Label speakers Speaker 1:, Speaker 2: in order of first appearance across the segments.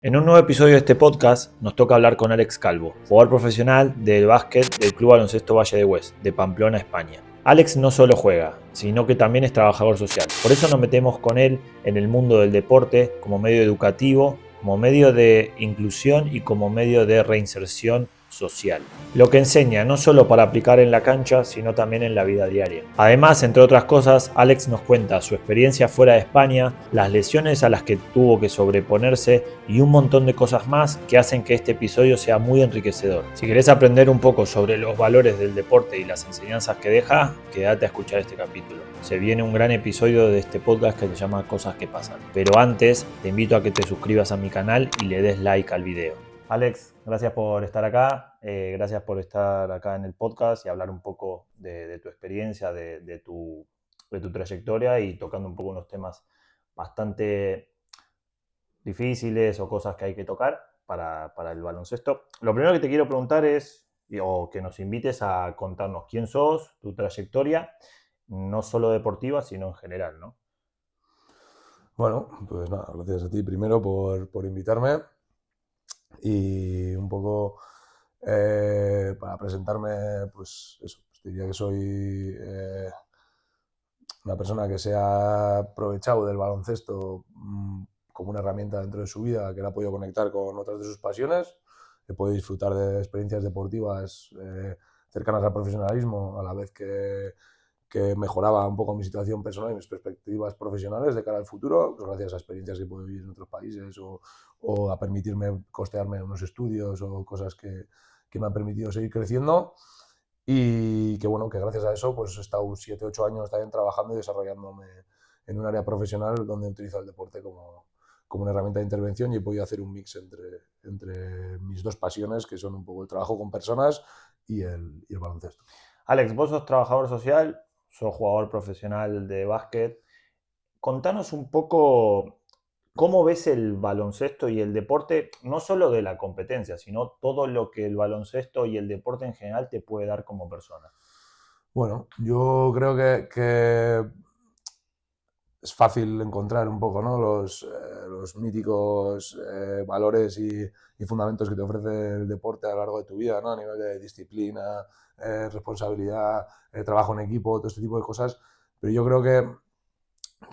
Speaker 1: En un nuevo episodio de este podcast nos toca hablar con Alex Calvo, jugador profesional del básquet del Club Baloncesto Valle de Hues, de Pamplona, España. Alex no solo juega, sino que también es trabajador social. Por eso nos metemos con él en el mundo del deporte como medio educativo, como medio de inclusión y como medio de reinserción social. Lo que enseña no solo para aplicar en la cancha, sino también en la vida diaria. Además, entre otras cosas, Alex nos cuenta su experiencia fuera de España, las lesiones a las que tuvo que sobreponerse y un montón de cosas más que hacen que este episodio sea muy enriquecedor. Si querés aprender un poco sobre los valores del deporte y las enseñanzas que deja, quédate a escuchar este capítulo. Se viene un gran episodio de este podcast que se llama Cosas que pasan. Pero antes, te invito a que te suscribas a mi canal y le des like al video. Alex, gracias por estar acá, gracias por estar acá en el podcast y hablar un poco de tu experiencia, de tu trayectoria y tocando un poco unos temas bastante difíciles o cosas que hay que tocar para el baloncesto. Lo primero que te quiero preguntar es, o que nos invites a contarnos quién sos, tu trayectoria, no solo deportiva, sino en general, ¿no?
Speaker 2: Bueno, pues nada, gracias a ti primero por invitarme y un poco para presentarme, pues eso, pues diría que soy una persona que se ha aprovechado del baloncesto como una herramienta dentro de su vida, que la ha podido conectar con otras de sus pasiones, he podido disfrutar de experiencias deportivas cercanas al profesionalismo, a la vez que mejoraba un poco mi situación personal y mis perspectivas profesionales de cara al futuro, pues gracias a experiencias que puedo vivir en otros países o a permitirme costearme unos estudios o cosas que me han permitido seguir creciendo. Y que bueno, que gracias a eso pues he estado 7, 8 años también trabajando y desarrollándome en un área profesional donde utilizo el deporte como una herramienta de intervención y he podido hacer un mix entre mis dos pasiones, que son un poco el trabajo con personas y el baloncesto.
Speaker 1: Alex, vos sos trabajador social, sos jugador profesional de básquet. Contanos un poco cómo ves el baloncesto y el deporte, no solo de la competencia, sino todo lo que el baloncesto y el deporte en general te puede dar como persona.
Speaker 2: Bueno, yo creo que es fácil encontrar un poco, ¿no? Los míticos valores y fundamentos que te ofrece el deporte a lo largo de tu vida, ¿no? A nivel de disciplina, responsabilidad, trabajo en equipo, todo este tipo de cosas. Pero yo creo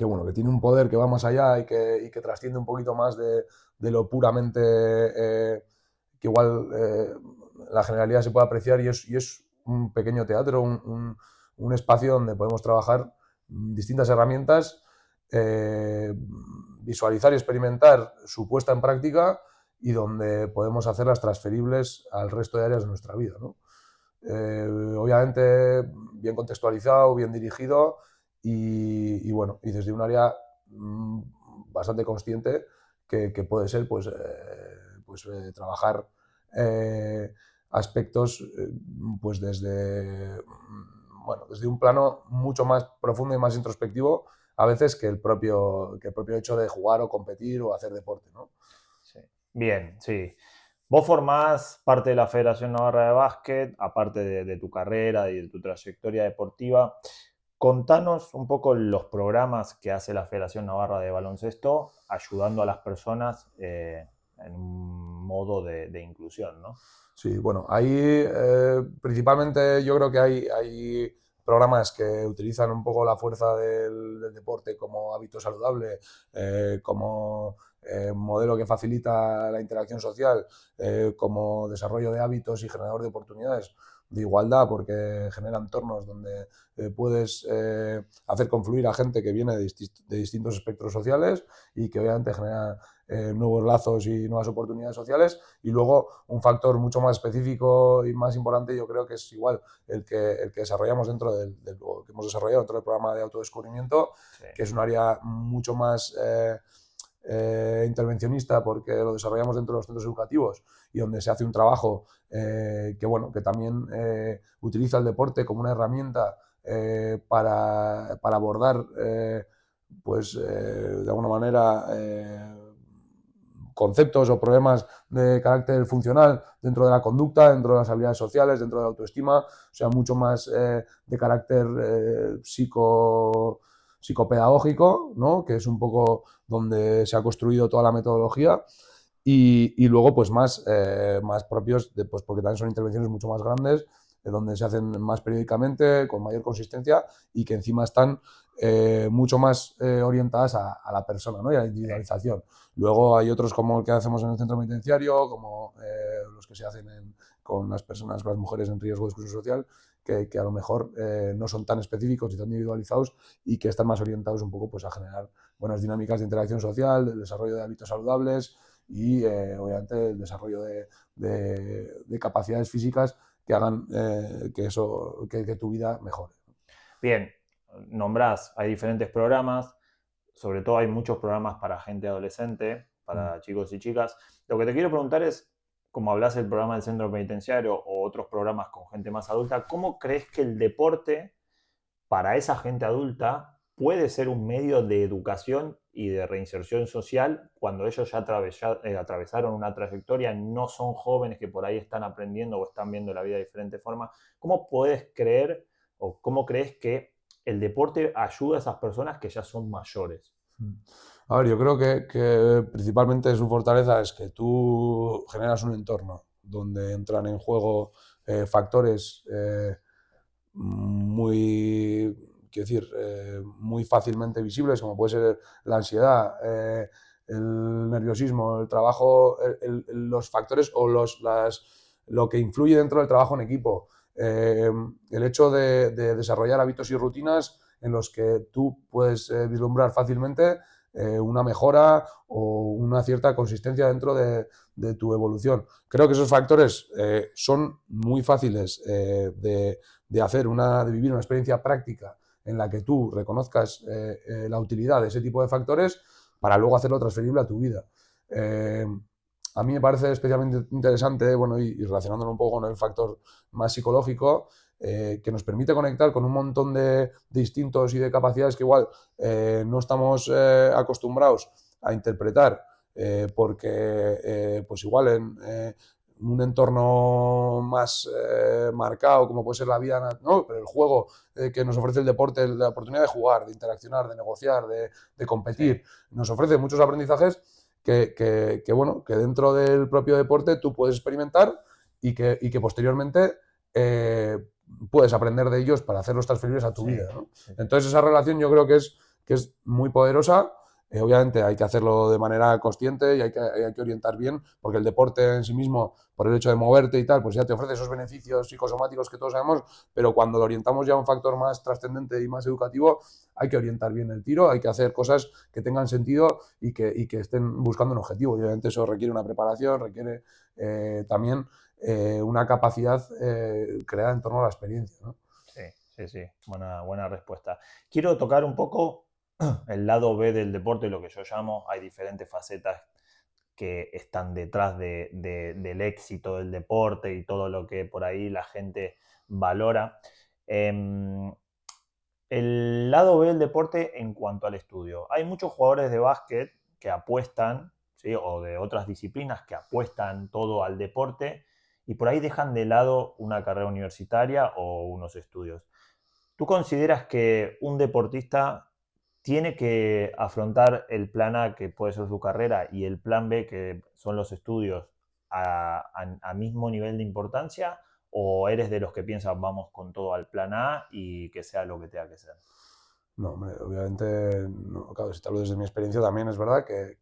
Speaker 2: bueno, que tiene un poder que va más allá y que trasciende un poquito más de lo puramente que igual la generalidad se puede apreciar y es un pequeño teatro, un espacio donde podemos trabajar distintas herramientas, eh, visualizar y experimentar su puesta en práctica y donde podemos hacerlas transferibles al resto de áreas de nuestra vida, ¿no? Obviamente bien contextualizado, bien dirigido y bueno, y desde un área bastante consciente que puede ser trabajar eh, aspectos pues desde un plano mucho más profundo y más introspectivo a veces que el propio hecho de jugar o competir o hacer deporte, ¿no?
Speaker 1: Sí. Bien, sí. Vos formás parte de la Federación Navarra de Básquet, aparte de tu carrera y de tu trayectoria deportiva. Contanos un poco los programas que hace la Federación Navarra de Baloncesto ayudando a las personas en un modo de inclusión, ¿no?
Speaker 2: Sí, bueno, ahí principalmente yo creo que hay programas que utilizan un poco la fuerza del deporte como hábito saludable, como modelo que facilita la interacción social, como desarrollo de hábitos y generador de oportunidades de igualdad, porque genera entornos donde puedes hacer confluir a gente que viene de distintos espectros sociales y que obviamente genera nuevos lazos y nuevas oportunidades sociales. Y luego un factor mucho más específico y más importante yo creo que es igual el que desarrollamos que hemos desarrollado dentro del programa de autodescubrimiento,
Speaker 1: Sí.
Speaker 2: que es un área mucho más intervencionista porque lo desarrollamos dentro de los centros educativos y donde se hace un trabajo que también utiliza el deporte como una herramienta para abordar de alguna manera conceptos o problemas de carácter funcional dentro de la conducta, dentro de las habilidades sociales, dentro de la autoestima, o sea, mucho más de carácter psicopedagógico, ¿no? Que es un poco donde se ha construido toda la metodología y luego pues más propios, pues porque también son intervenciones mucho más grandes, donde se hacen más periódicamente, con mayor consistencia y que encima están mucho más orientadas a la persona, ¿no? Y a la individualización. Luego hay otros como el que hacemos en el centro penitenciario, como los que se hacen con las personas, con las mujeres en riesgo de exclusión social, que a lo mejor no son tan específicos y tan individualizados y que están más orientados un poco pues, a generar buenas dinámicas de interacción social, el desarrollo de hábitos saludables y obviamente el desarrollo de capacidades físicas que hagan que tu vida mejore.
Speaker 1: Bien, nombrás, hay diferentes programas, sobre todo hay muchos programas para gente adolescente, para chicos y chicas. Lo que te quiero preguntar es, como hablas del programa del centro penitenciario o otros programas con gente más adulta, ¿cómo crees que el deporte para esa gente adulta puede ser un medio de educación y de reinserción social cuando ellos ya atravesaron una trayectoria, no son jóvenes que por ahí están aprendiendo o están viendo la vida de diferente forma? ¿Cómo puedes creer o cómo crees que el deporte ayuda a esas personas que ya son mayores?
Speaker 2: A ver, yo creo que principalmente su fortaleza es que tú generas un entorno donde entran en juego factores muy, quiero decir, muy fácilmente visibles, como puede ser la ansiedad, el nerviosismo, el trabajo, los factores o lo que influye dentro del trabajo en equipo. El hecho de desarrollar hábitos y rutinas en los que tú puedes vislumbrar fácilmente una mejora o una cierta consistencia dentro de tu evolución. Creo que esos factores son muy fáciles de vivir una experiencia práctica en la que tú reconozcas la utilidad de ese tipo de factores para luego hacerlo transferible a tu vida. A mí me parece especialmente interesante, bueno, y relacionándolo un poco con el factor más psicológico, que nos permite conectar con un montón de instintos y de capacidades que igual no estamos acostumbrados a interpretar, porque pues igual en un entorno más marcado, como puede ser la vida, ¿no? Pero el juego que nos ofrece el deporte, la oportunidad de jugar, de interaccionar, de negociar, de competir, sí, nos ofrece muchos aprendizajes bueno, que dentro del propio deporte tú puedes experimentar y que posteriormente puedes aprender de ellos para hacerlos transferibles a tu vida, ¿no? Entonces esa relación yo creo que es muy poderosa. Obviamente hay que hacerlo de manera consciente y hay que orientar bien, porque el deporte en sí mismo, por el hecho de moverte y tal, pues ya te ofrece esos beneficios psicosomáticos que todos sabemos, pero cuando lo orientamos ya a un factor más trascendente y más educativo, hay que orientar bien el tiro, hay que hacer cosas que tengan sentido y que estén buscando un objetivo. Y obviamente eso requiere una preparación, requiere también una capacidad creada en torno a la experiencia, ¿no?
Speaker 1: Sí. Buena respuesta. Quiero tocar un poco el lado B del deporte, lo que yo llamo, hay diferentes facetas que están detrás del éxito del deporte y todo lo que por ahí la gente valora. El lado B del deporte en cuanto al estudio. Hay muchos jugadores de básquet que apuestan, ¿sí? O de otras disciplinas que apuestan todo al deporte y por ahí dejan de lado una carrera universitaria o unos estudios. ¿Tú consideras que un deportista tiene que afrontar el plan A, que puede ser su carrera, y el plan B, que son los estudios, a mismo nivel de importancia? ¿O eres de los que piensan vamos con todo al plan A y que sea lo que tenga que ser?
Speaker 2: No, hombre, obviamente, no, claro, si te hablo desde mi experiencia también es verdad que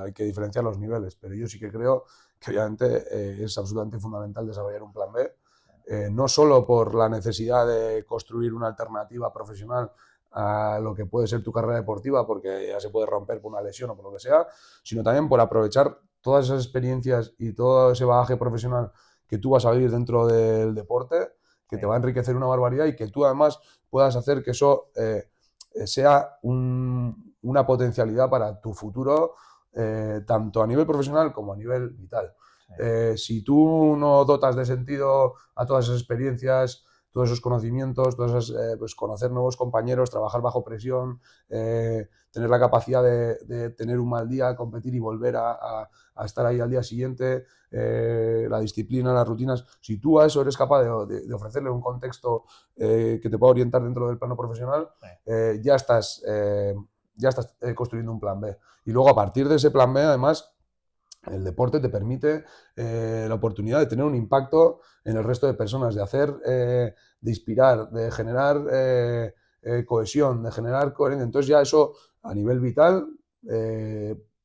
Speaker 2: hay que diferenciar los niveles, pero yo sí que creo que obviamente es absolutamente fundamental desarrollar un plan B, no solo por la necesidad de construir una alternativa profesional a lo que puede ser tu carrera deportiva, porque ya se puede romper por una lesión o por lo que sea, sino también por aprovechar todas esas experiencias y todo ese bagaje profesional que tú vas a vivir dentro del deporte, que te va a enriquecer una barbaridad y que tú además puedas hacer que eso sea una potencialidad para tu futuro, tanto a nivel profesional como a nivel vital. Si tú no dotas de sentido a todas esas experiencias, todos esos conocimientos, pues conocer nuevos compañeros, trabajar bajo presión, tener la capacidad de tener un mal día, competir y volver a estar ahí al día siguiente, la disciplina, las rutinas. Si tú a eso eres capaz de ofrecerle un contexto que te pueda orientar dentro del plano profesional, ya estás construyendo un plan B. Y luego a partir de ese plan B, además, El deporte te permite la oportunidad de tener un impacto en el resto de personas, de hacer, de inspirar, de generar cohesión, de generar coherencia. Entonces ya eso a nivel vital,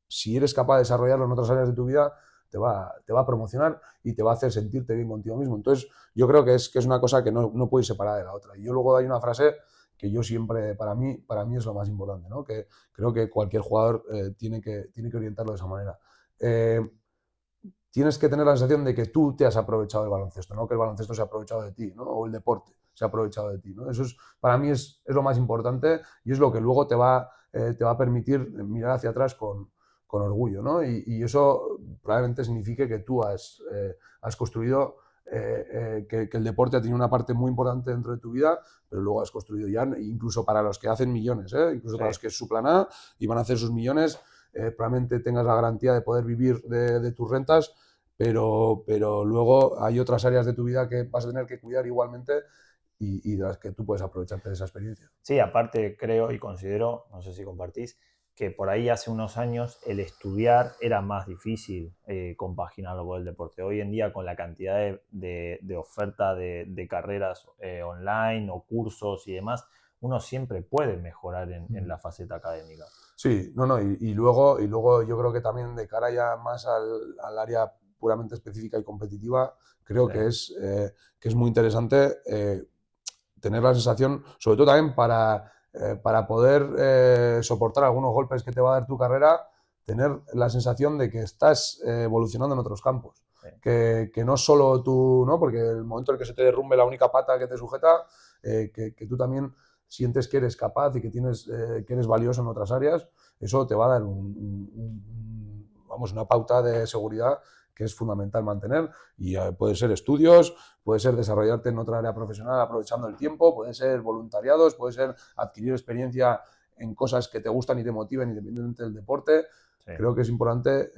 Speaker 2: si eres capaz de desarrollarlo en otras áreas de tu vida, te va a promocionar y te va a hacer sentirte bien contigo mismo. Entonces yo creo que es una cosa que no puede ir separada de la otra. Y yo luego hay una frase que yo siempre, para mí es lo más importante, ¿no? Que creo que cualquier jugador tiene que orientarlo de esa manera. Eh, Tienes que tener la sensación de que tú te has aprovechado del baloncesto, no que el baloncesto se ha aprovechado de ti, ¿no? O el deporte se ha aprovechado de ti, ¿no? Eso para mí es lo más importante y es lo que luego te va a permitir mirar hacia atrás con orgullo, ¿no? Y eso probablemente signifique que tú has construido, que el deporte ha tenido una parte muy importante dentro de tu vida, pero luego has construido ya, incluso para los que hacen millones, incluso
Speaker 1: Sí.
Speaker 2: para los que es su plan A y van a hacer sus millones, probablemente tengas la garantía de poder vivir de tus rentas, pero luego hay otras áreas de tu vida que vas a tener que cuidar igualmente y de las que tú puedes aprovecharte de esa experiencia.
Speaker 1: Sí, aparte creo y considero, no sé si compartís, que por ahí hace unos años el estudiar era más difícil compaginarlo con el deporte. Hoy en día con la cantidad de oferta de carreras online o cursos y demás, uno siempre puede mejorar en la faceta académica.
Speaker 2: Sí, no, y luego yo creo que también de cara ya más al área puramente específica y competitiva, creo
Speaker 1: Sí,
Speaker 2: que es muy interesante tener la sensación, sobre todo también para poder soportar algunos golpes que te va a dar tu carrera, tener la sensación de que estás evolucionando en otros campos.
Speaker 1: sí.
Speaker 2: Que no solo tú, ¿no? Porque el momento en el que se te derrumbe la única pata que te sujeta, que tú también sientes que eres capaz y que eres valioso en otras áreas, eso te va a dar vamos, una pauta de seguridad que es fundamental mantener. Y puede ser estudios, puede ser desarrollarte en otra área profesional aprovechando el tiempo, puede ser voluntariados, puede ser adquirir experiencia en cosas que te gustan y te motiven independientemente del deporte.
Speaker 1: Sí.
Speaker 2: Creo que es importante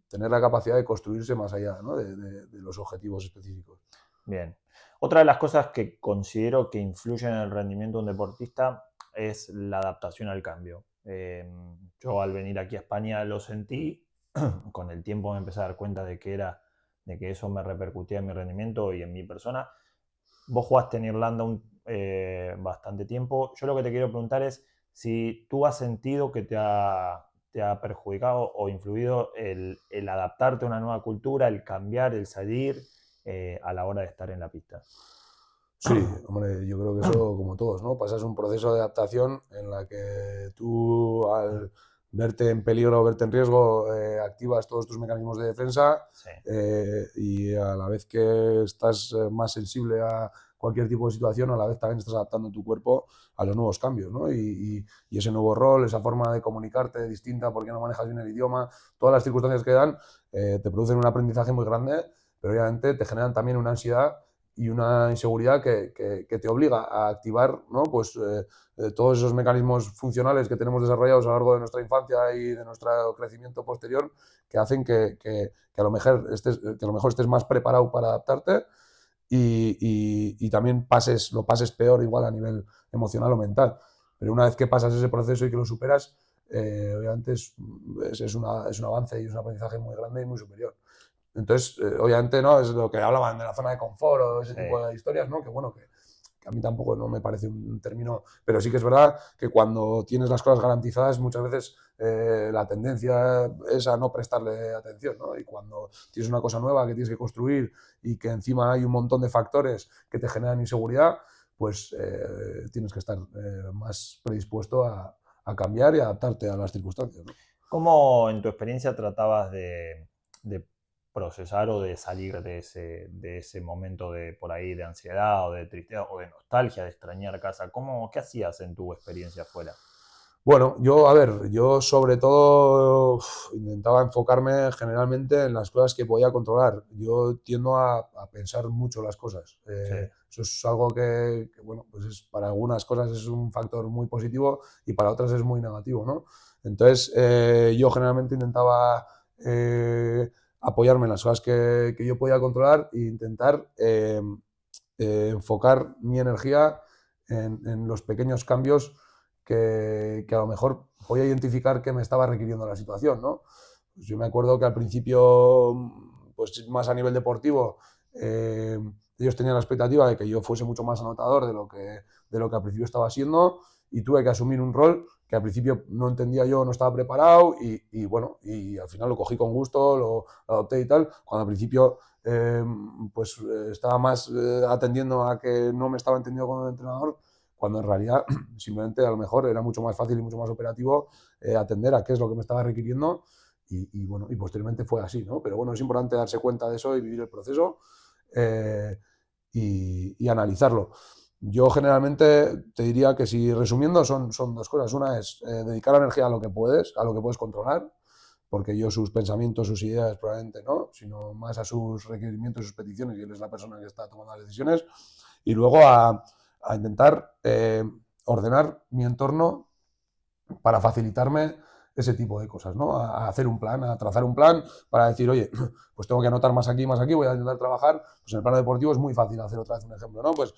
Speaker 2: tener la capacidad de construirse más allá, ¿no? de los objetivos específicos.
Speaker 1: Bien. Otra de las cosas que considero que influyen en el rendimiento de un deportista es la adaptación al cambio. Yo al venir aquí a España lo sentí, con el tiempo me empecé a dar cuenta de que eso me repercutía en mi rendimiento y en mi persona. Vos jugaste en Irlanda bastante tiempo. Yo lo que te quiero preguntar es si tú has sentido que te ha perjudicado o influido el adaptarte a una nueva cultura, el cambiar, el salir a la hora de estar en la pista.
Speaker 2: Sí, hombre, yo creo que eso como todos, ¿no? Pasas un proceso de adaptación en la que tú al verte en peligro o verte en riesgo activas todos tus mecanismos de defensa
Speaker 1: Sí,
Speaker 2: y a la vez que estás más sensible a cualquier tipo de situación, a la vez también estás adaptando tu cuerpo a los nuevos cambios, ¿no? Y ese nuevo rol, esa forma de comunicarte distinta porque no manejas bien el idioma, todas las circunstancias que dan te producen un aprendizaje muy grande, pero obviamente te generan también una ansiedad y una inseguridad que te obliga a activar, ¿no? Pues, todos esos mecanismos funcionales que tenemos desarrollados a lo largo de nuestra infancia y de nuestro crecimiento posterior que hacen que a lo mejor estés más preparado para adaptarte y también lo pases peor igual a nivel emocional o mental. Pero una vez que pasas ese proceso y que lo superas, obviamente es un avance y es un aprendizaje muy grande y muy superior. Entonces, obviamente, ¿no? Es lo que hablaban de la zona de confort o ese
Speaker 1: sí,
Speaker 2: tipo de historias, ¿no? Que bueno, que a mí tampoco no me parece un término, pero sí que es verdad que cuando tienes las cosas garantizadas, muchas veces la tendencia es a no prestarle atención, ¿no? Y cuando tienes una cosa nueva que tienes que construir y que encima hay un montón de factores que te generan inseguridad, pues tienes que estar más predispuesto a cambiar y adaptarte a las circunstancias, ¿no?
Speaker 1: ¿cómo en tu experiencia tratabas de procesar o de salir de ese momento de por ahí de ansiedad o de tristeza o de nostalgia, de extrañar casa? ¿Qué hacías en tu experiencia afuera?
Speaker 2: Bueno, yo sobre todo intentaba enfocarme generalmente en las cosas que podía controlar. Yo tiendo a pensar mucho las cosas.
Speaker 1: Sí,
Speaker 2: Eso es algo bueno, pues para algunas cosas es un factor muy positivo y para otras es muy negativo, ¿no? Entonces, yo generalmente intentaba apoyarme en las cosas que yo podía controlar e intentar enfocar mi energía en los pequeños cambios que a lo mejor podía identificar que me estaba requiriendo la situación, ¿no? Pues yo me acuerdo que al principio, pues más a nivel deportivo, ellos tenían la expectativa de que yo fuese mucho más anotador de lo que al principio estaba siendo, y tuve que asumir un rol que al principio no entendía yo, no estaba preparado, y bueno, y al final lo cogí con gusto, lo adopté y tal, cuando al principio pues estaba más atendiendo a que no me estaba entendiendo como entrenador, cuando en realidad simplemente a lo mejor era mucho más fácil y mucho más operativo atender a qué es lo que me estaba requiriendo, bueno, y posteriormente fue así, ¿no? Pero bueno, es importante darse cuenta de eso y vivir el proceso eh, y analizarlo. Yo generalmente te diría que, si resumiendo, son dos cosas. Una es dedicar la energía a lo que puedes controlar, porque yo sus pensamientos, sus ideas probablemente no, sino más a sus requerimientos, sus peticiones, y él es la persona que está tomando las decisiones. Y luego a intentar ordenar mi entorno para facilitarme ese tipo de cosas, ¿no? A hacer un plan, a trazar un plan para decir, oye, pues tengo que anotar más aquí, voy a intentar trabajar. Pues en el plano deportivo es muy fácil hacer otra vez un ejemplo, ¿no? Pues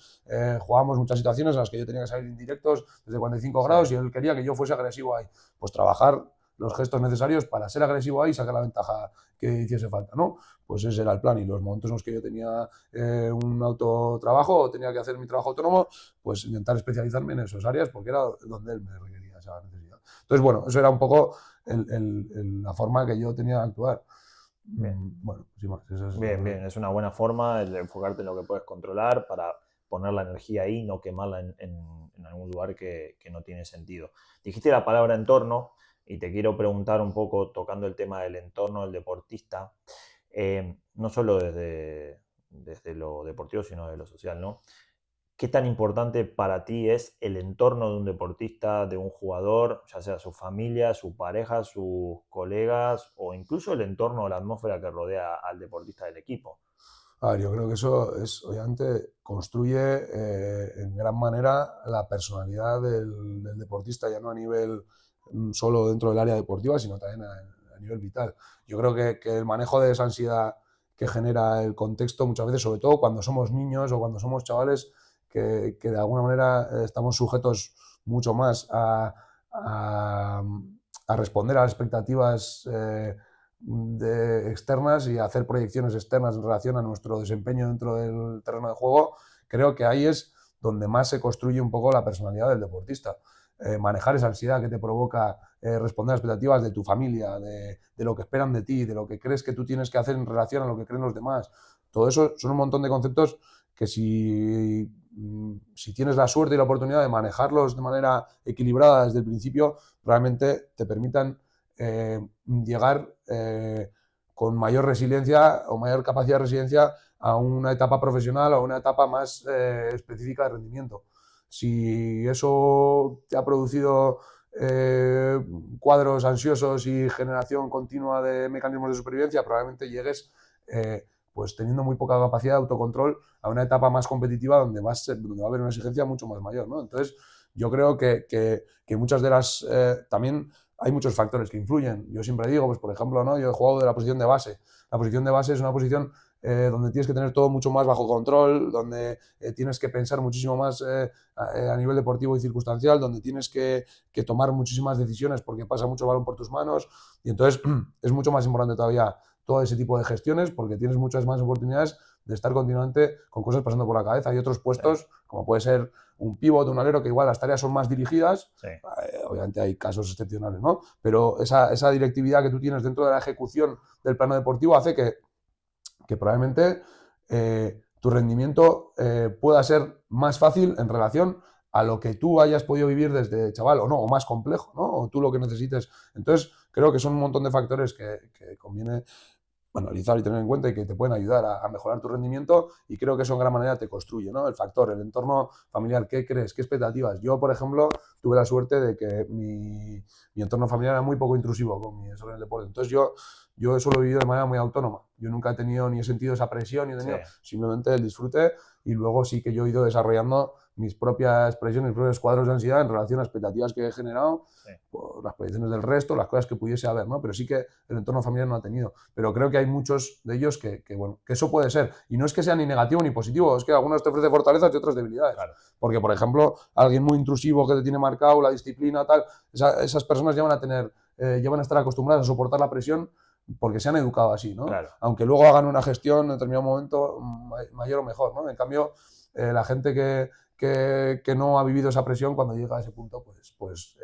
Speaker 2: jugábamos muchas situaciones en las que yo tenía que salir indirectos desde 45 grados y él quería que yo fuese agresivo ahí. Pues trabajar los gestos necesarios para ser agresivo ahí y sacar la ventaja que hiciese falta, ¿no? Pues ese era el plan, y los momentos en los que yo tenía un autotrabajo o tenía que hacer mi trabajo autónomo, pues intentar especializarme en esas áreas porque era donde él me requería esa necesidad. Entonces, bueno, eso era un poco la forma que yo tenía de actuar.
Speaker 1: Bien.
Speaker 2: Bueno, sin más. Eso es
Speaker 1: Bien, bien, es una buena forma el de enfocarte en lo que puedes controlar para poner la energía ahí y no quemarla en algún lugar que no tiene sentido. Dijiste la palabra entorno y te quiero preguntar un poco, tocando el tema del entorno del deportista, no solo desde lo deportivo, sino de lo social, ¿no? ¿Qué tan importante para ti es el entorno de un deportista, de un jugador, ya sea su familia, su pareja, sus colegas o incluso el entorno o la atmósfera que rodea al deportista del equipo?
Speaker 2: A ver, yo creo que eso es, obviamente, construye en gran manera la personalidad del deportista, ya no a nivel solo dentro del área deportiva, sino también a nivel vital. Yo creo que el manejo de esa ansiedad que genera el contexto muchas veces, sobre todo cuando somos niños o cuando somos chavales, que de alguna manera estamos sujetos mucho más a, a responder a las expectativas externas y hacer proyecciones externas en relación a nuestro desempeño dentro del terreno de juego. Creo que ahí es donde más se construye un poco la personalidad del deportista. Manejar esa ansiedad que te provoca responder a expectativas de tu familia, de lo que esperan de ti, de lo que crees que tú tienes que hacer en relación a lo que creen los demás. Todo eso son un montón de conceptos que, si tienes la suerte y la oportunidad de manejarlos de manera equilibrada desde el principio, realmente te permitan llegar con mayor resiliencia o mayor capacidad de resiliencia a una etapa profesional o a una etapa más específica de rendimiento. Si eso te ha producido cuadros ansiosos y generación continua de mecanismos de supervivencia, probablemente llegues pues teniendo muy poca capacidad de autocontrol a una etapa más competitiva donde va a haber una exigencia mucho más mayor, ¿no? Entonces, yo creo que muchas de las... también hay muchos factores que influyen. Yo siempre digo, pues por ejemplo, ¿no? Yo he jugado de la posición de base. La posición de base es una posición donde tienes que tener todo mucho más bajo control, donde tienes que pensar muchísimo más a nivel deportivo y circunstancial, donde tienes que tomar muchísimas decisiones porque pasa mucho balón por tus manos, y entonces es mucho más importante todavía todo ese tipo de gestiones porque tienes muchas más oportunidades de estar continuamente con cosas pasando por la cabeza. Hay otros puestos, como puede ser un pívot, un alero, que igual las tareas son más dirigidas.
Speaker 1: Sí.
Speaker 2: Obviamente hay casos excepcionales, ¿no? Pero esa directividad que tú tienes dentro de la ejecución del plano deportivo hace que probablemente tu rendimiento pueda ser más fácil en relación a lo que tú hayas podido vivir desde chaval, o no, o más complejo, ¿no? O tú lo que necesites. Entonces, creo que son un montón de factores que conviene analizar y tener en cuenta y que te pueden ayudar a mejorar tu rendimiento, y creo que eso en gran manera te construye, ¿no? El factor, el entorno familiar, ¿qué crees? ¿Qué expectativas? Yo, por ejemplo, tuve la suerte de que mi entorno familiar era muy poco intrusivo con mi desarrollo en el deporte. Entonces yo eso lo he vivido de manera muy autónoma. Yo nunca he tenido ni he sentido esa presión, ni he tenido simplemente el disfrute, y luego sí que yo he ido desarrollando mis propias presiones, mis propios cuadros de ansiedad en relación a expectativas que he generado, por las proyecciones del resto, las cosas que pudiese haber, ¿no? Pero sí que el entorno familiar no ha tenido. Pero creo que hay muchos de ellos que eso puede ser. Y no es que sea ni negativo ni positivo, es que algunos te ofrecen fortalezas y otras debilidades.
Speaker 1: Claro.
Speaker 2: Porque, por ejemplo, alguien muy intrusivo que te tiene marcado la disciplina, tal, esas personas ya van a estar acostumbradas a soportar la presión porque se han educado así, ¿no?
Speaker 1: Claro.
Speaker 2: Aunque luego hagan una gestión en determinado momento mayor o mejor, ¿no? En cambio, la gente que no ha vivido esa presión, cuando llega a ese punto, pues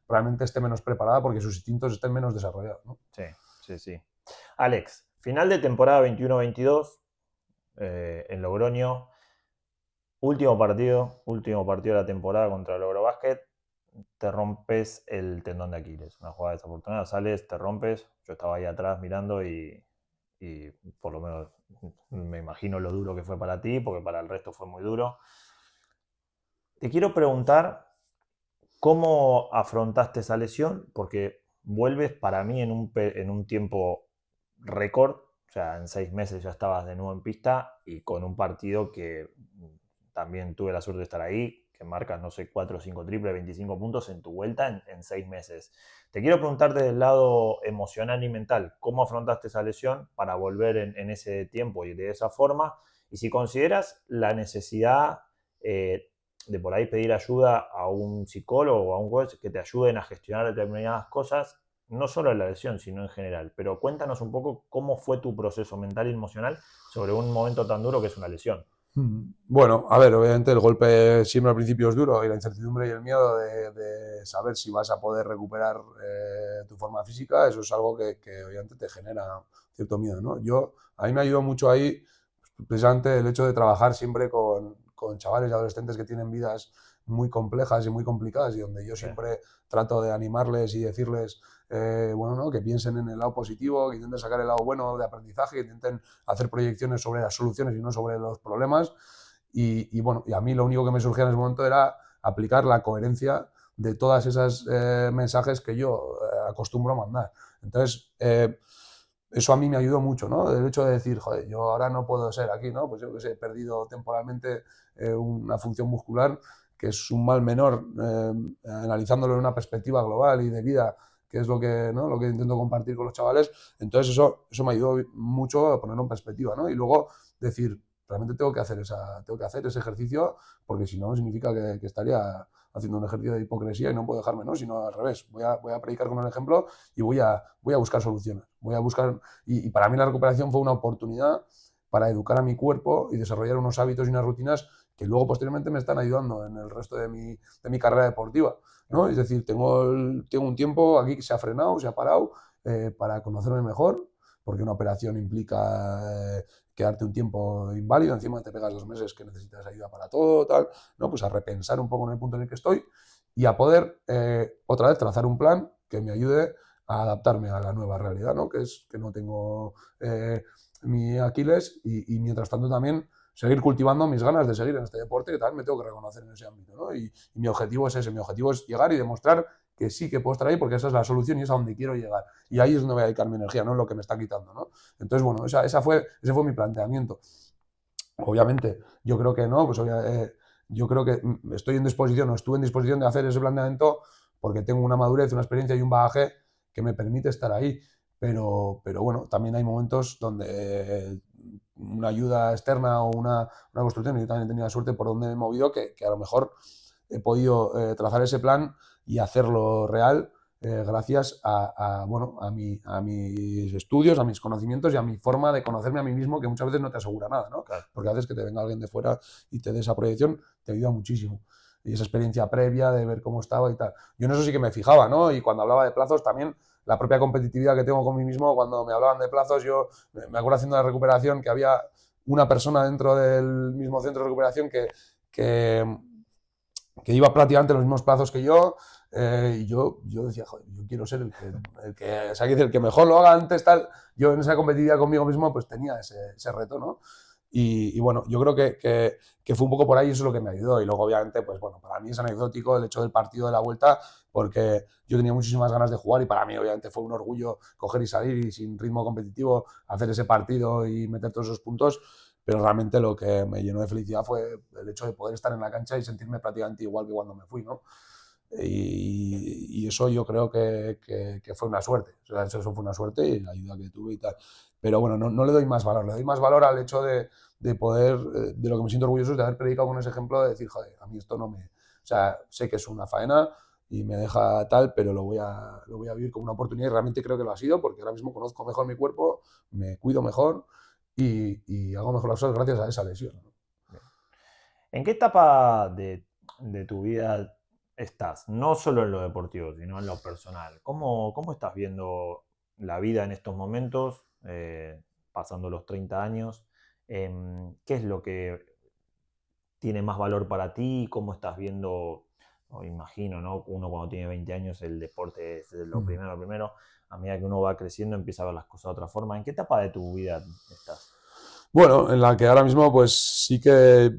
Speaker 2: probablemente esté menos preparada porque sus instintos estén menos desarrollados, ¿no?
Speaker 1: Sí. Alex, final de temporada 21-22 en Logroño. Último partido de la temporada contra el Logro Basket. Te rompes el tendón de Aquiles. Una jugada desafortunada, sales, te rompes. Yo estaba ahí atrás mirando y por lo menos me imagino lo duro que fue para ti, porque para el resto fue muy duro. Te quiero preguntar cómo afrontaste esa lesión, porque vuelves para mí en un tiempo récord. O sea, en 6 meses ya estabas de nuevo en pista y con un partido que también tuve la suerte de estar ahí, que marcas, no sé, 4 o 5 triples, 25 puntos en tu vuelta en 6 meses. Te quiero preguntar desde el lado emocional y mental, ¿cómo afrontaste esa lesión para volver en ese tiempo y de esa forma? Y si consideras la necesidad de por ahí pedir ayuda a un psicólogo o a un coach que te ayuden a gestionar determinadas cosas, no solo en la lesión, sino en general. Pero cuéntanos un poco cómo fue tu proceso mental y emocional sobre un momento tan duro que es una lesión.
Speaker 2: Bueno, a ver, obviamente el golpe siempre al principio es duro y la incertidumbre y el miedo de saber si vas a poder recuperar tu forma física, eso es algo que obviamente te genera cierto miedo, ¿no? A mí me ayudó mucho ahí precisamente el hecho de trabajar siempre con chavales y adolescentes que tienen vidas muy complejas y muy complicadas y donde yo siempre trato de animarles y decirles bueno, ¿no? Que piensen en el lado positivo, que intenten sacar el lado bueno de aprendizaje, que intenten hacer proyecciones sobre las soluciones y no sobre los problemas. Bueno, y a mí lo único que me surgía en ese momento era aplicar la coherencia de todas esas mensajes que yo acostumbro a mandar. Entonces, eso a mí me ayudó mucho, ¿no? El hecho de decir, joder, yo ahora no puedo ser aquí, ¿no? Pues yo que sé, he perdido temporalmente una función muscular que es un mal menor, analizándolo en una perspectiva global y de vida, que es lo que, ¿no? Lo que intento compartir con los chavales. Entonces eso me ayudó mucho a ponerlo en perspectiva, ¿no? Y luego decir, realmente tengo que hacer ese ejercicio porque si no significa que estaría haciendo un ejercicio de hipocresía y no puedo dejarme, ¿no? Sino al revés, voy a predicar con el ejemplo y voy a buscar soluciones. Y para mí la recuperación fue una oportunidad para educar a mi cuerpo y desarrollar unos hábitos y unas rutinas que luego posteriormente me están ayudando en el resto de mi carrera deportiva, ¿no? Es decir, tengo un tiempo aquí que se ha frenado, se ha parado para conocerme mejor, porque una operación implica quedarte un tiempo inválido, encima te pegas 2 meses que necesitas ayuda para todo, tal, ¿no? Pues a repensar un poco en el punto en el que estoy y a poder otra vez trazar un plan que me ayude a adaptarme a la nueva realidad, ¿no? Que es que no tengo mi Aquiles y mientras tanto también seguir cultivando mis ganas de seguir en este deporte, que también me tengo que reconocer en ese ámbito, ¿no? Y mi objetivo es ese, mi objetivo es llegar y demostrar que sí que puedo estar ahí porque esa es la solución y es a donde quiero llegar. Y ahí es donde voy a dedicar mi energía, no es lo que me está quitando, ¿no? Entonces, bueno, ese fue mi planteamiento. Obviamente, yo creo que no, pues yo creo que estoy en disposición o estuve en disposición de hacer ese planteamiento porque tengo una madurez, una experiencia y un bagaje que me permite estar ahí. Pero bueno, también hay momentos donde una ayuda externa o una construcción, y yo también he tenido la suerte por donde me he movido, que a lo mejor he podido trazar ese plan y hacerlo real gracias bueno, a mis estudios, a mis conocimientos y a mi forma de conocerme a mí mismo, que muchas veces no te asegura nada, ¿no?
Speaker 1: Claro.
Speaker 2: Porque a veces que te venga alguien de fuera y te dé esa proyección, te ayuda muchísimo. Y esa experiencia previa de ver cómo estaba y tal. Yo en eso sí que me fijaba, ¿no? Y cuando hablaba de plazos también, la propia competitividad que tengo con mí mismo, cuando me hablaban de plazos, yo me acuerdo haciendo la recuperación que había una persona dentro del mismo centro de recuperación que iba prácticamente los mismos plazos que yo, y yo decía, joder, yo quiero ser o sea, el que mejor lo haga antes, tal. Yo en esa competitividad conmigo mismo pues tenía ese reto, ¿no? Y bueno, yo creo que fue un poco por ahí, eso es lo que me ayudó. Y luego, obviamente, pues bueno, para mí es anecdótico el hecho del partido de la vuelta, porque yo tenía muchísimas ganas de jugar y para mí, obviamente, fue un orgullo coger y salir y sin ritmo competitivo hacer ese partido y meter todos esos puntos. Pero realmente lo que me llenó de felicidad fue el hecho de poder estar en la cancha y sentirme prácticamente igual que cuando me fui, ¿no? Y eso yo creo que fue una suerte. O sea, eso fue una suerte y la ayuda que tuve y tal. Pero bueno, no le doy más valor. Le doy más valor al hecho de poder, de lo que me siento orgulloso es de haber predicado con ese ejemplo de decir, joder, a mí esto no me... O sea, sé que es una faena, y me deja tal, pero lo voy a vivir como una oportunidad y realmente creo que lo ha sido porque ahora mismo conozco mejor mi cuerpo, me cuido mejor y hago mejor las cosas gracias a esa lesión, ¿no?
Speaker 1: Bien. ¿En qué etapa de tu vida estás? No solo en lo deportivo, sino en lo personal. ¿Cómo estás viendo la vida en estos momentos, pasando los 30 años? ¿Qué es lo que tiene más valor para ti? ¿Cómo estás viendo, o imagino, ¿no? Uno cuando tiene 20 años el deporte es
Speaker 2: Mm.
Speaker 1: lo primero. A medida que uno va creciendo empieza a ver las cosas de otra forma. ¿En qué etapa de tu vida estás?
Speaker 2: Bueno, en la que ahora mismo pues sí que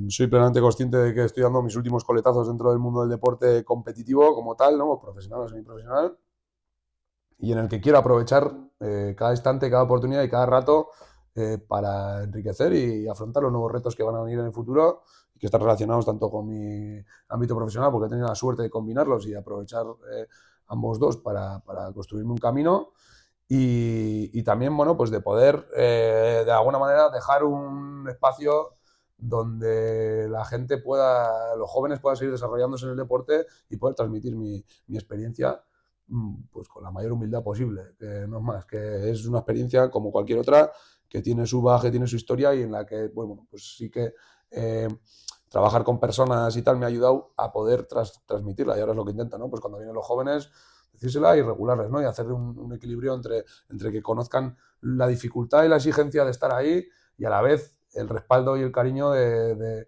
Speaker 2: soy plenamente consciente de que estoy dando mis últimos coletazos dentro del mundo del deporte competitivo como tal, ¿no? Profesional o semiprofesional, y en el que quiero aprovechar cada instante, cada oportunidad y cada rato para enriquecer y afrontar los nuevos retos que van a venir en el futuro y que están relacionados tanto con mi ámbito profesional, porque he tenido la suerte de combinarlos y de aprovechar ambos dos para construirme un camino y también, bueno, pues de poder de alguna manera dejar un espacio donde la gente pueda, los jóvenes puedan seguir desarrollándose en el deporte y poder transmitir mi experiencia pues con la mayor humildad posible, que no es más, que es una experiencia como cualquier otra, que tiene su bagaje, tiene su historia y en la que, bueno, pues sí que eh, trabajar con personas y tal me ha ayudado a poder transmitirla y ahora es lo que intento, ¿no? Pues cuando vienen los jóvenes, decírsela y regularles, ¿no? Y hacer un equilibrio entre que conozcan la dificultad y la exigencia de estar ahí y a la vez el respaldo y el cariño de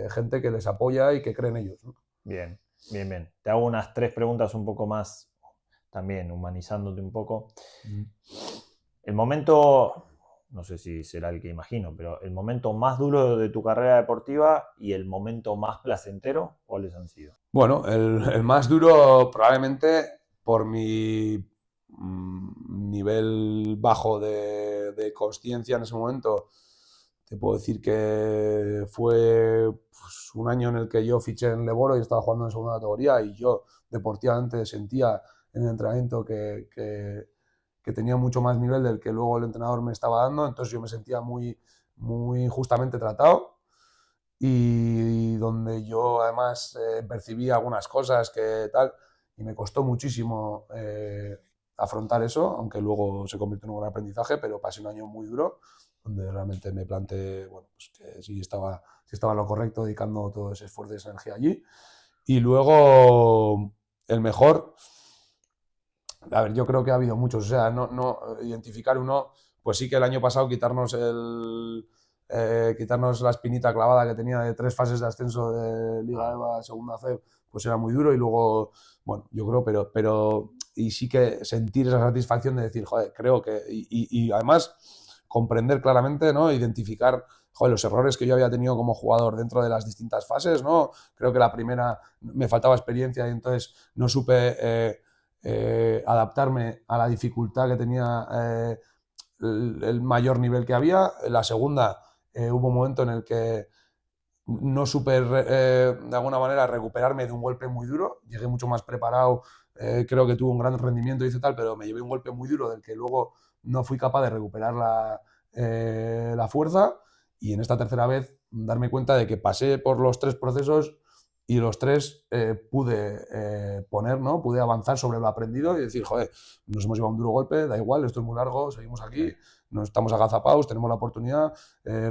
Speaker 2: gente que les apoya y que cree en ellos, ¿no?
Speaker 1: Bien, bien, bien. Te hago unas tres preguntas un poco más, también humanizándote un poco.
Speaker 2: Mm.
Speaker 1: El momento, no sé si será el que imagino, pero el momento más duro de tu carrera deportiva y el momento más placentero, ¿cuáles han sido?
Speaker 2: Bueno, el más duro probablemente por mi nivel bajo de consciencia en ese momento. Te puedo decir que fue pues, un año en el que yo fiché en Leboro y estaba jugando en segunda categoría y yo deportivamente sentía en el entrenamiento que tenía mucho más nivel del que luego el entrenador me estaba dando, entonces yo me sentía muy injustamente tratado y donde yo además percibí algunas cosas que tal, y me costó muchísimo afrontar eso, aunque luego se convirtió en un gran aprendizaje, pero pasé un año muy duro, donde realmente me planteé, bueno, pues que sí estaba en lo correcto dedicando todo ese esfuerzo y esa energía allí. Y luego el mejor, a ver, yo creo que ha habido muchos, o sea, no identificar uno, pues sí que el año pasado quitarnos la espinita clavada que tenía de 3 fases de ascenso de Liga
Speaker 1: Ah,
Speaker 2: EVA a Segunda C, pues era muy duro y luego, bueno, yo creo, y sí que sentir esa satisfacción de decir, joder, creo que, y además comprender claramente, ¿no? Identificar, joder, los errores que yo había tenido como jugador dentro de las distintas fases, ¿no? Creo que la primera me faltaba experiencia y entonces no supe adaptarme a la dificultad que tenía el mayor nivel que había. La segunda, hubo un momento en el que no supe de alguna manera recuperarme de un golpe muy duro. Llegué mucho más preparado, creo que tuve un gran rendimiento y hice tal, pero me llevé un golpe muy duro del que luego no fui capaz de recuperar la fuerza. Y en esta tercera vez darme cuenta de que pasé por los 3 procesos y los 3 pude poner, ¿no? Pude avanzar sobre lo aprendido y decir, joder, nos hemos llevado un duro golpe, da igual, esto es muy largo, seguimos
Speaker 1: sí,
Speaker 2: aquí, no estamos agazapados, tenemos la oportunidad,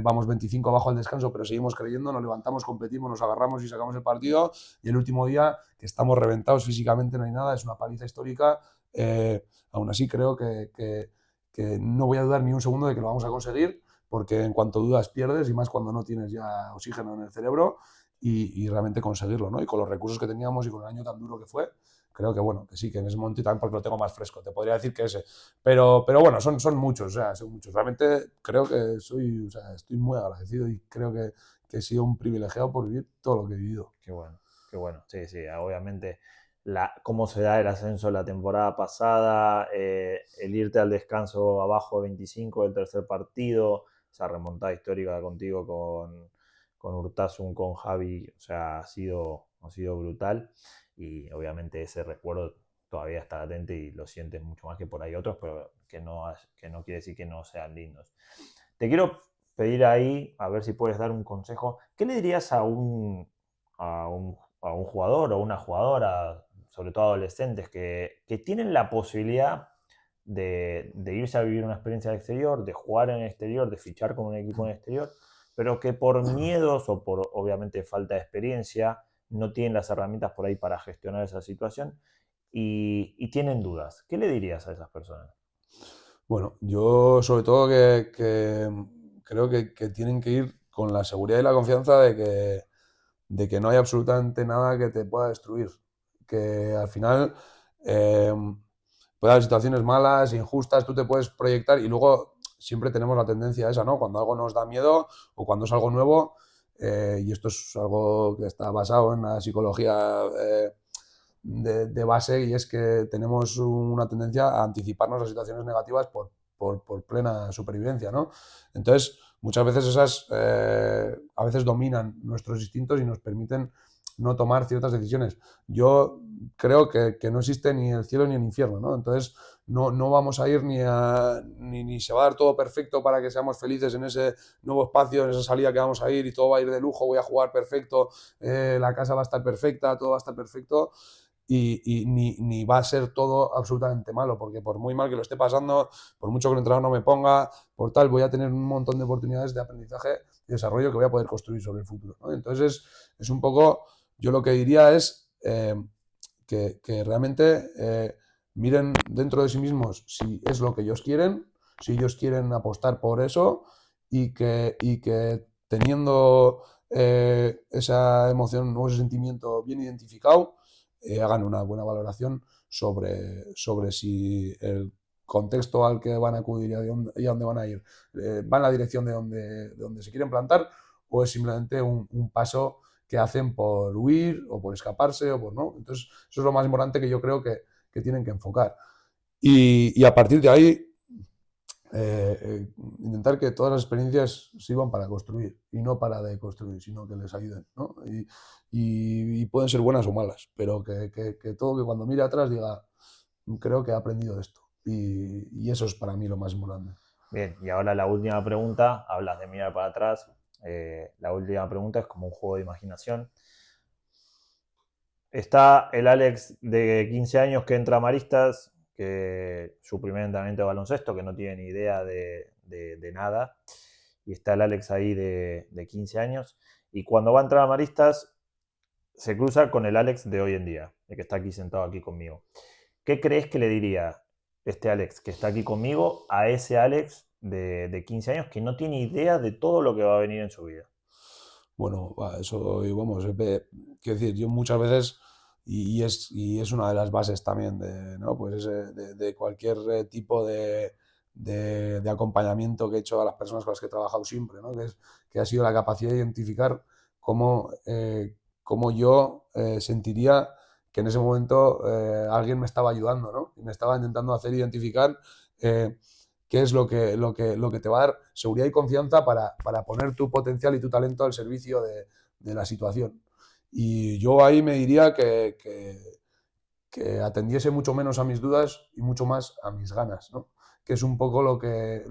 Speaker 2: vamos 25 abajo al descanso, pero seguimos creyendo, nos levantamos, competimos, nos agarramos y sacamos el partido. Y el último día, que estamos reventados físicamente, no hay nada, es una paliza histórica. Aún así, creo que no voy a dudar ni un segundo de que lo vamos a conseguir, porque en cuanto dudas pierdes, y más cuando no tienes ya oxígeno en el cerebro, y realmente conseguirlo, ¿no? Y con los recursos que teníamos y con el año tan duro que fue, creo que bueno, que sí, que en ese momento y también porque lo tengo más fresco, te podría decir que ese. Pero bueno, son muchos, o sea, son muchos. Realmente creo que o sea, estoy muy agradecido y creo que he sido un privilegiado por vivir todo lo que he vivido.
Speaker 1: qué bueno, qué bueno. Sí, sí, obviamente cómo se da el ascenso la temporada pasada, el irte al descanso abajo de 25 del tercer partido, esa remontada histórica contigo con Urtasun, con Javi, o sea, ha sido brutal y obviamente ese recuerdo todavía está latente y lo sientes mucho más que por ahí otros, pero que no quiere decir que no sean lindos. Te quiero pedir ahí, a ver si puedes dar un consejo. ¿Qué le dirías a un a un jugador o una jugadora, sobre todo adolescentes, que tienen la posibilidad de irse a vivir una experiencia de exterior, de jugar en el exterior, de fichar con un equipo en el exterior, pero que por miedos o por obviamente falta de experiencia no tienen las herramientas por ahí para gestionar esa situación y tienen dudas? ¿Qué le dirías a esas personas?
Speaker 2: Bueno, yo sobre todo que creo que tienen que ir con la seguridad y la confianza de que no hay absolutamente nada que te pueda destruir. Que al final eh, puede haber situaciones malas, injustas, tú te puedes proyectar y luego siempre tenemos la tendencia esa, ¿no? Cuando algo nos da miedo o cuando es algo nuevo, y esto es algo que está basado en la psicología de base, y es que tenemos una tendencia a anticiparnos a situaciones negativas por plena supervivencia, ¿no? Entonces, muchas veces esas a veces dominan nuestros instintos y nos permiten no tomar ciertas decisiones. Yo creo que no existe ni el cielo ni el infierno, ¿no? Entonces, no vamos a ir ni se va a dar todo perfecto para que seamos felices en ese nuevo espacio, en esa salida que vamos a ir y todo va a ir de lujo, voy a jugar perfecto, la casa va a estar perfecta, todo va a estar perfecto y ni va a ser todo absolutamente malo, porque por muy mal que lo esté pasando, por mucho que el entrenador no me ponga, por tal, voy a tener un montón de oportunidades de aprendizaje y desarrollo que voy a poder construir sobre el futuro, ¿no? Entonces, es un poco, yo lo que diría es que realmente miren dentro de sí mismos si es lo que ellos quieren, si ellos quieren apostar por eso y que teniendo esa emoción o ese sentimiento bien identificado, hagan una buena valoración sobre si el contexto al que van a acudir y a dónde van a ir va en la dirección de donde se quieren plantar, o es simplemente un paso que hacen por huir o por escaparse o por no. Entonces, eso es lo más importante que yo creo que tienen que enfocar. Y a partir de ahí, intentar que todas las experiencias sirvan para construir y no para deconstruir, sino que les ayuden, ¿no? Y pueden ser buenas o malas, pero que todo, que cuando mire atrás diga, creo que he aprendido esto. Y eso es para mí lo más importante.
Speaker 1: Bien, y ahora la última pregunta, hablas de mirar para atrás, la última pregunta es como un juego de imaginación. Está el Alex de 15 años que entra a Maristas, que su primer entrenamiento de baloncesto, que no tiene ni idea de nada. Y está el Alex ahí de 15 años. Y cuando va a entrar a Maristas, se cruza con el Alex de hoy en día, el que está aquí sentado aquí conmigo. ¿Qué crees que le diría este Alex que está aquí conmigo a ese Alex de 15 años que no tiene idea de todo lo que va a venir en su vida?
Speaker 2: Bueno, eso, y vamos, quiero decir, yo muchas veces, y es una de las bases también de, ¿no? Pues de cualquier tipo de acompañamiento que he hecho a las personas con las que he trabajado siempre, ¿no? Que ha sido la capacidad de identificar cómo yo sentiría que en ese momento alguien me estaba ayudando, ¿no? Y me estaba intentando hacer identificar eh, qué es lo que te va a dar seguridad y confianza para poner tu potencial y tu talento al servicio de la situación. Y yo ahí me diría que atendiese mucho menos a mis dudas y mucho más a mis ganas, ¿no? Que es un poco lo que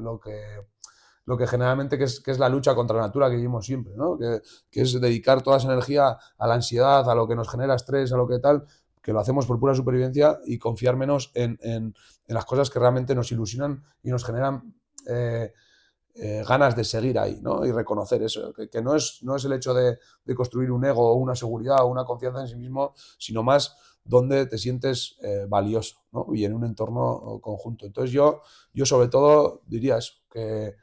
Speaker 2: generalmente que es la lucha contra la natura que vivimos siempre, ¿no? Que es dedicar toda esa energía a la ansiedad, a lo que nos genera estrés, a lo que tal, que lo hacemos por pura supervivencia, y confiar menos en las cosas que realmente nos ilusionan y nos generan ganas de seguir ahí, ¿no? Y reconocer eso, que no es el hecho de construir un ego o una seguridad o una confianza en sí mismo, sino más donde te sientes valioso, ¿no? Y en un entorno conjunto. Entonces yo sobre todo diría eso, que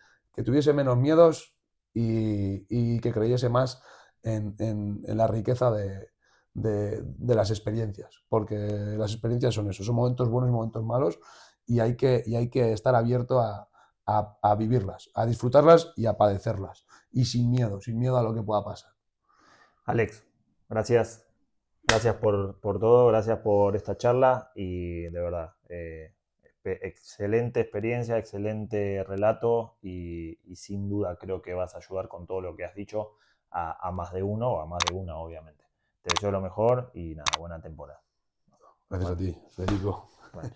Speaker 2: tuviese menos miedos y que creyese más en la riqueza de las experiencias, porque las experiencias son eso, son momentos buenos y momentos malos, y hay que estar abierto a vivirlas, a disfrutarlas y a padecerlas, y sin miedo a lo que pueda pasar.
Speaker 1: Alex, gracias. Gracias por todo, gracias por esta charla y de verdad, excelente experiencia, excelente relato y sin duda creo que vas a ayudar con todo lo que has dicho a más de uno o a más de una, obviamente. Te deseo lo mejor y nada, buena temporada.
Speaker 2: Gracias a ti, Federico.
Speaker 1: Bueno.